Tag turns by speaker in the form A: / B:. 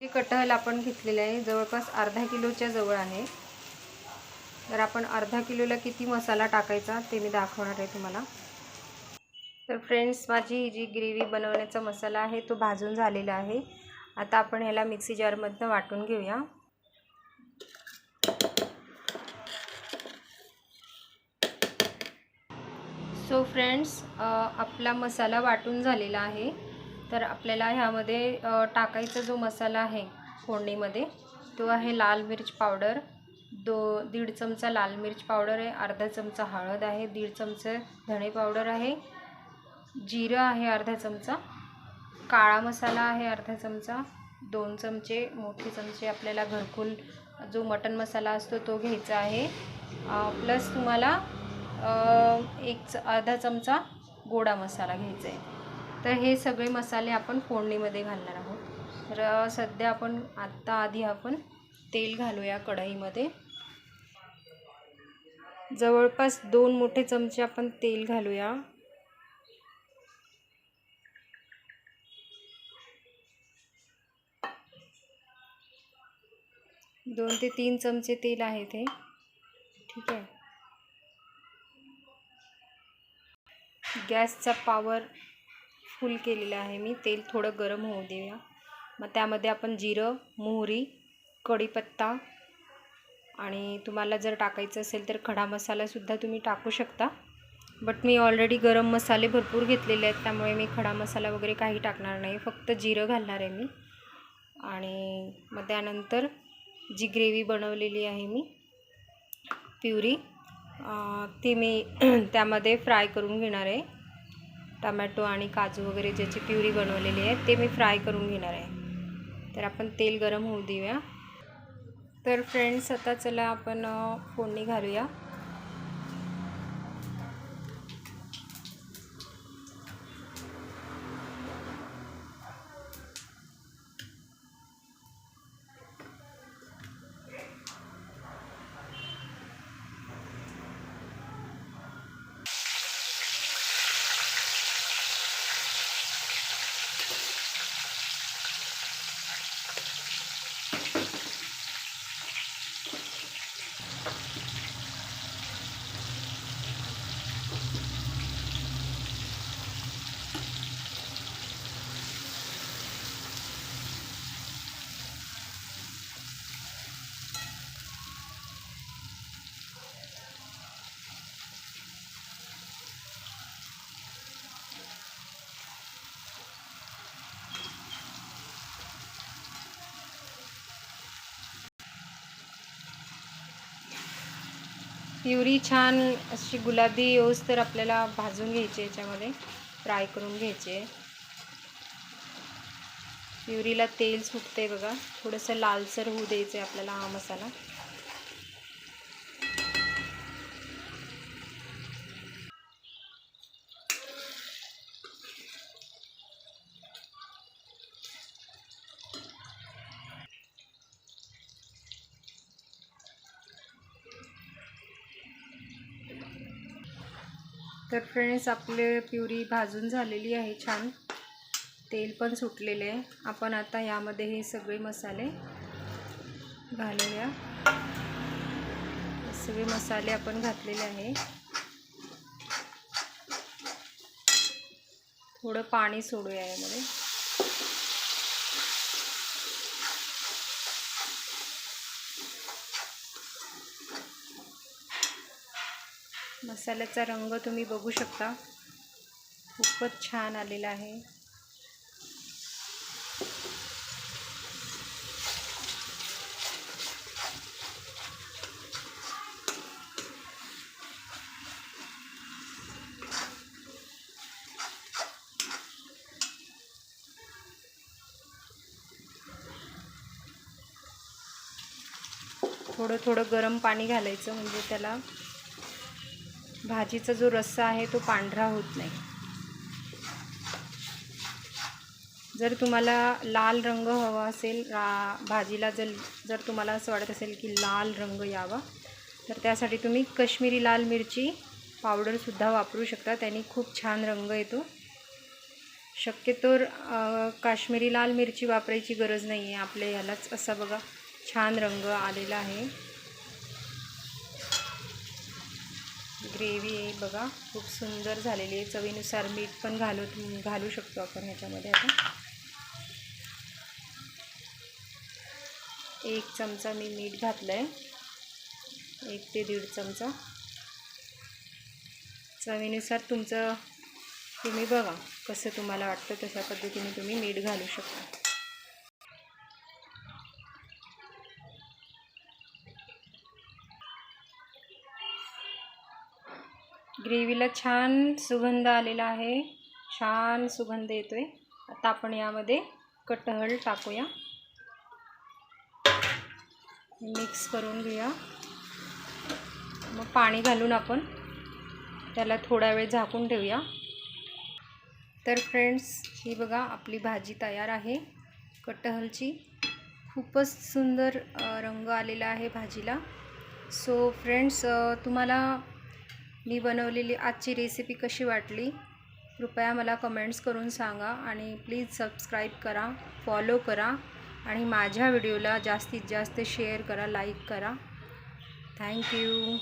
A: हे कटहल आपण घेतलेले आहे, जवळपास अर्धा किलोच्या जवळ आहे। तर आपण अर्धा किलोला किती मसाला टाकायचा ते मी दाखवणार आहे तुम्हाला। तर फ्रेंड्स, माझी जी ग्रेव्ही बनवण्याचा मसाला आहे तो भाजून झालेला आहे। आता आपण ह्याला मिक्सी जारमध्ये वाटून घेऊया। सो फ्रेंड्स, आपला मसाला वाटून झालेला आहे। तर आपल्याला ह्यामध्ये टाकायचा जो मसाला आहे फोडणीमध्ये तो आहे लाल मिर्च पावडर, 1.5 चमचा लाल मिर्च पावडर आहे, अर्धा चमचा हळद आहे, 1.5 चमचे धणे पावडर आहे, जिरं आहे अर्धा चमचा, काळा मसाला आहे अर्धा चमचा, 2 चमचे मोठे चमचे आपल्याला घरकुल जो मटन मसाला असतो तो घ्यायचा आहे, प्लस तुम्हाला अर्धा चमचा गोडा मसाला घ्यायचा आहे। तर हे सगळे मसाले आपण फोडणीमध्ये घालणार आहोत। तर सध्या आपण आधी आपण तेल घालूया कढईमध्ये। जवळपास 2 मोठे चमचे आपण तेल घालूया। दोन ते 3 चमचे तेल आहे ते, ठीक आहे। गॅसचा पॉवर फुल केलेला आहे मी। तेल थोडं गरम होऊ देऊया। मग त्यामध्ये आपण जिरं, मोहरी, कढीपत्ता आणि तुम्हाला जर टाकायचं असेल तर खडा मसालासुद्धा तुम्ही टाकू शकता। बट मी ऑलरेडी गरम मसाले भरपूर घेतलेले आहेत, त्यामुळे मी खडा मसाला वगैरे काही टाकणार नाही, फक्त जिरं घालणार आहे मी। आणि मग त्यानंतर जी ग्रेव्ही बनवलेली आहे मी प्युरी, ती मी त्यामध्ये फ्राय करून घेणार आहे। टमॅटो आणि काजू वगैरे ज्याची प्युरी बनवलेली आहे ते मी फ्राय करून घेणार आहे। तर आपण तेल गरम होऊ देऊया। तर फ्रेंड्स, आता चला आपण फोडणी घालूया। प्युरी छान अशी गुलाबी होस तर आपल्याला भाजून घ्यायची, याच्यामध्ये फ्राय करून घ्यायचे। प्युरीला तेल सुटते बघा, थोडंसं लालसर होऊ द्यायचं आहे आपल्याला हा मसाला। तर फ्रेंड्स, आपले प्युरी भाजून झालेली आहे, छान तेल पण सुटलेले आहे। आपण आता यामध्ये हे सगळे मसाले घालूया। सगळे मसाले आपण घातलेले आहे। थोडं पाणी सोडूया यामध्ये। मसाल्याचा रंग तुम्ही बघू शकता, खूपच छान आलेला आहे। थोडं थोडं गरम पाणी घालायचं, म्हणजे त्याला भाजीचा जो रस्सा आहे तो पांढरा होत नाही। जर तुम्हाला लाल रंग हवा असेल भाजीला, जर तुम्हाला असं वाटत असेल की लाल रंग यावा, तर त्यासाठी तुम्ही काश्मीरी लाल मिरची पावडरसुद्धा वापरू शकता, त्याने खूप छान रंग येतो। शक्यतो काश्मीरी लाल मिरची वापरायची गरज नाही आहे आपल्या ह्यालाच. असा बघा छान रंग आलेला आहे. ग्रेव्ही आहे बघा, खूप सुंदर झालेली आहे. चवीनुसार मीठ पण घालू शकतो आपण ह्याच्यामध्ये. आता 1 चमचा मी मीठ घातलं आहे, 1 ते 1.5 चमचा. चवीनुसार तुम्ही बघा कसं तुम्हाला वाटतं तशा पद्धतीने तुम्ही मीठ घालू शकता. ग्रेव्हीला छान सुगंध आलेला आहे, छान सुगंध येतोय. आता आपण यामध्ये कटहल टाकूया, मिक्स करून घेऊया. मग पाणी घालून आपण त्याला थोडा वेळ झाकून ठेवूया. तर फ्रेंड्स, ही बघा आपली भाजी तयार आहे कटहलची. खूपच सुंदर रंग आलेला आहे भाजीला. सो फ्रेंड्स, तुम्हाला मी बनवलेली आजची रेसिपी कशी वाटली कृपया मला कमेंट्स करून सांगा. आणि प्लीज सबस्क्राईब करा, फॉलो करा आणि माझ्या व्हिडिओला जास्तीत जास्त शेअर करा, लाईक करा. थँक्यू.